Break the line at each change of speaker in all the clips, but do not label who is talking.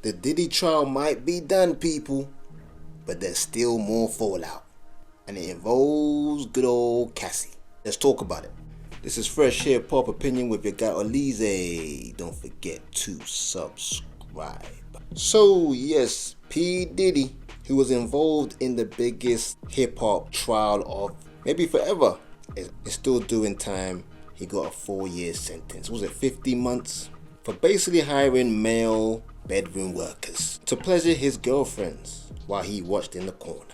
The Diddy trial might be done, people, but there's still more fallout. And it involves good old Cassie. Let's talk about it. This is Fresh Hip Hop Opinion with your guy Oleezeh. Don't forget to subscribe. So yes, P. Diddy, who was involved in the biggest hip hop trial of maybe forever, is still doing time. He got a 4-year sentence. Was it 50 months? For basically hiring male bedroom workers to pleasure his girlfriends while he watched in the corner.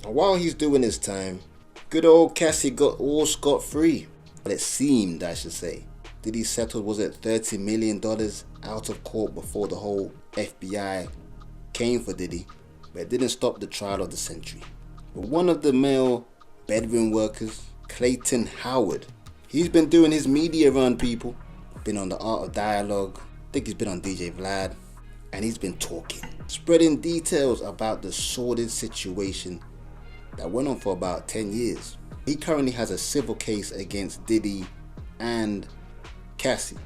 And while he's doing his time, good old Cassie got all scot-free. Well, it seemed, I should say. Diddy settled, was it $30 million out of court before the whole FBI came for Diddy, but it didn't stop the trial of the century. But one of the male bedroom workers, Clayton Howard, he's been doing his media run, people. Been on the Art of Dialogue, I think he's been on DJ Vlad, and he's been talking, spreading details about the sordid situation that went on for about 10 years. He currently has a civil case against Diddy and Cassie,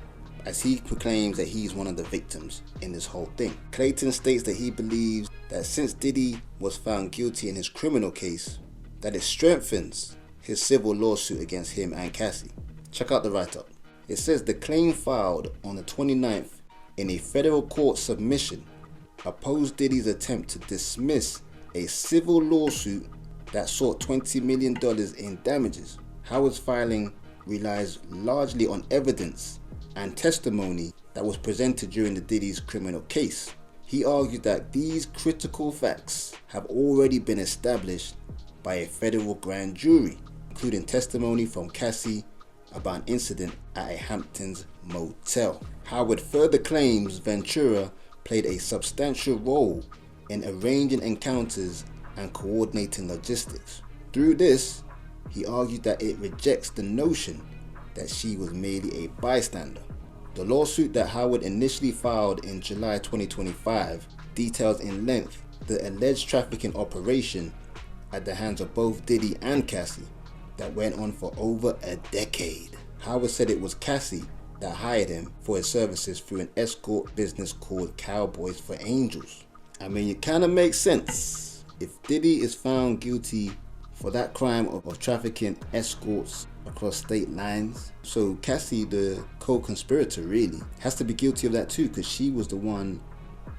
as he proclaims that he's one of the victims in this whole thing. Clayton states that he believes that since Diddy was found guilty in his criminal case, that it strengthens his civil lawsuit against him and Cassie. Check out the write-up. It says the claim filed on the 29th in a federal court submission opposed Diddy's attempt to dismiss a civil lawsuit that sought $20 million in damages. Howard's filing relies largely on evidence and testimony that was presented during the Diddy's criminal case. He argued that these critical facts have already been established by a federal grand jury, including testimony from Cassie about an incident at a Hamptons motel. Howard further claims Ventura played a substantial role in arranging encounters and coordinating logistics. Through this, he argued that it rejects the notion that she was merely a bystander. The lawsuit that Howard initially filed in July 2025 details in length the alleged trafficking operation at the hands of both Diddy and Cassie that went on for over a decade. Howard said it was Cassie that hired him for his services through an escort business called Cowboys for Angels. I mean, it kind of makes sense. If Diddy is found guilty for that crime of trafficking escorts across state lines, so Cassie, the co-conspirator, really has to be guilty of that too, because she was the one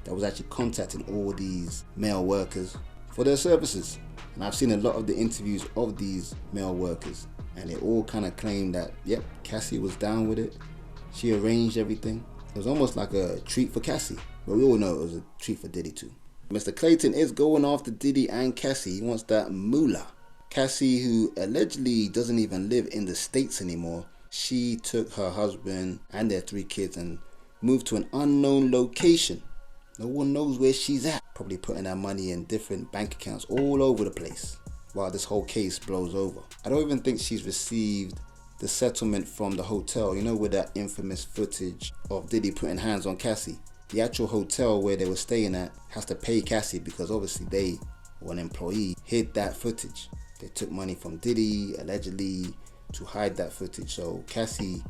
that was actually contacting all these male workers for their services. And I've seen a lot of the interviews of these male workers, and they all kind of claim that, yep, Cassie was down with it. She arranged everything. It was almost like a treat for Cassie, but we all know it was a treat for Diddy too. Mr. Clayton is going after Diddy and Cassie. He wants that moolah. Cassie, who allegedly doesn't even live in the States anymore, she took her husband and their 3 kids and moved to an unknown location. No one knows where she's at. Probably putting her money in different bank accounts all over the place while this whole case blows over. I don't even think she's received the settlement from the hotel, you know, with that infamous footage of Diddy putting hands on Cassie. The actual hotel where they were staying at has to pay Cassie because obviously they, or an employee, hid that footage. They took money from Diddy, allegedly, to hide that footage. So Cassie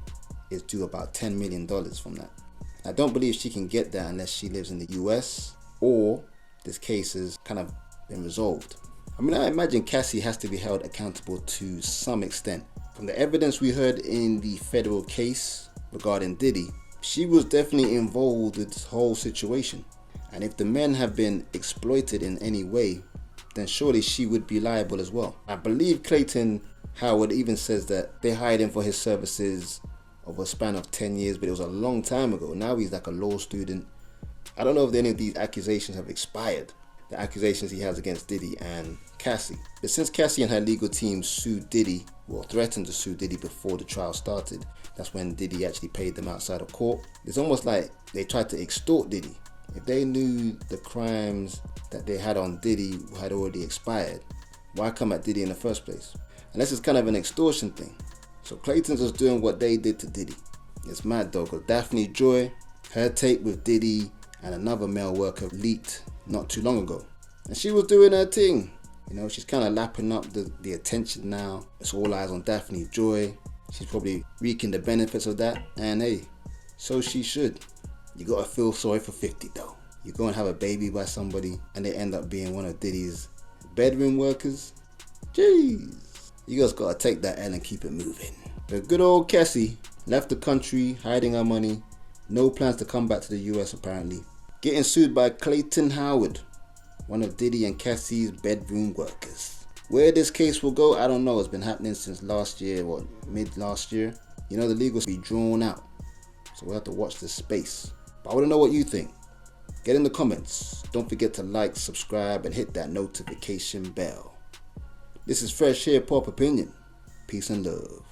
is due about $10 million from that. I don't believe she can get that unless she lives in the US or this case has kind of been resolved. I mean, I imagine Cassie has to be held accountable to some extent. From the evidence we heard in the federal case regarding Diddy, she was definitely involved with this whole situation. And if the men have been exploited in any way, then surely she would be liable as well. I believe Clayton Howard even says that they hired him for his services over a span of 10 years, but it was a long time ago. Now he's like a law student. I don't know if any of these accusations have expired, the accusations he has against Diddy and Cassie. But since Cassie and her legal team sued Diddy, or threatened to sue Diddy before the trial started, that's when Diddy actually paid them outside of court. It's almost like they tried to extort Diddy. If they knew the crimes that they had on Diddy had already expired, why come at Diddy in the first place? Unless it's kind of an extortion thing. So Clayton's just doing what they did to Diddy. It's mad though, because Daphne Joy, her tape with Diddy and another male worker leaked not too long ago. And she was doing her thing. You know, she's kind of lapping up the attention now. It's all eyes on Daphne Joy. She's probably reaping the benefits of that. And hey, so she should. You gotta feel sorry for 50 though. You go and have a baby by somebody and they end up being one of Diddy's bedroom workers? Jeez. You just gotta take that L and keep it moving. But good old Cassie left the country hiding her money. No plans to come back to the US apparently. Getting sued by Clayton Howard, one of Diddy and Cassie's bedroom workers. Where this case will go, I don't know. It's been happening since last year, mid last year. You know, the legal will be drawn out. So we'll have to watch this space. But I want to know what you think. Get in the comments. Don't forget to like, subscribe, and hit that notification bell. This is Fresh Hip Hop Opinion. Peace and love.